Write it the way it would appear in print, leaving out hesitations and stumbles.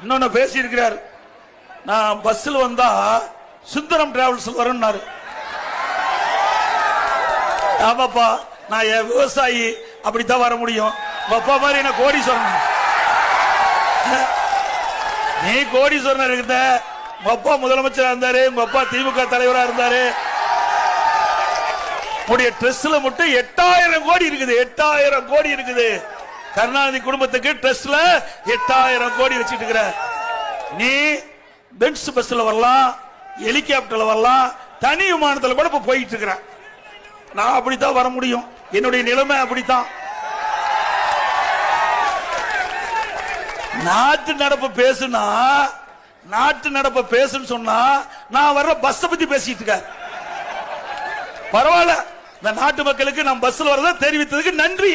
இன்னொன்னு பேசி இருக்கிறார். நான் பஸ்ல வந்தா சுந்தரம் டிராவல்ஸ் வரும்னாரு. ஆமாப்பா, நான் விவசாயி, அப்படித்தான் வர முடியும். அப்பா மாதிரி என்ன கோடீஸ்வரன், நீ கோடீஸ்வரன் இருந்த. உங்க அப்பா முதலமைச்சரா இருந்தாரு, உங்க அப்பா திமுக தலைவரா இருந்தாரு. உடைய ட்ரெஸ்ல மட்டும் 8000 கோடி இருக்குது. 8000 கோடி இருக்குது. கருணாநிதி குடும்பத்துக்கு ட்ரெஸ்ல 8000 கோடி வச்சிட்டு இருக்கிற. நீ பென்ஸ் பஸ்ல வரலாம், ஹெலிகாப்டர்ல வரலாம், தனி விமானத்துல கூட இப்ப போயிட்டு இருக்கிற. நான் அப்படித்தான் வர முடியும். என்னுடைய நிலைமை அப்படித்தான். நாட்டு நடப்பு பேசுனா, நாட்டு நடப்பு பேசுன்னு சொன்னா நான் வர்ற பஸ் பத்தி பேசிட்டு இருக்க. பரவாயில்ல, இந்த நாட்டு மக்களுக்கு நான் பஸ்ல வரத தெரிவித்ததுக்கு நன்றி.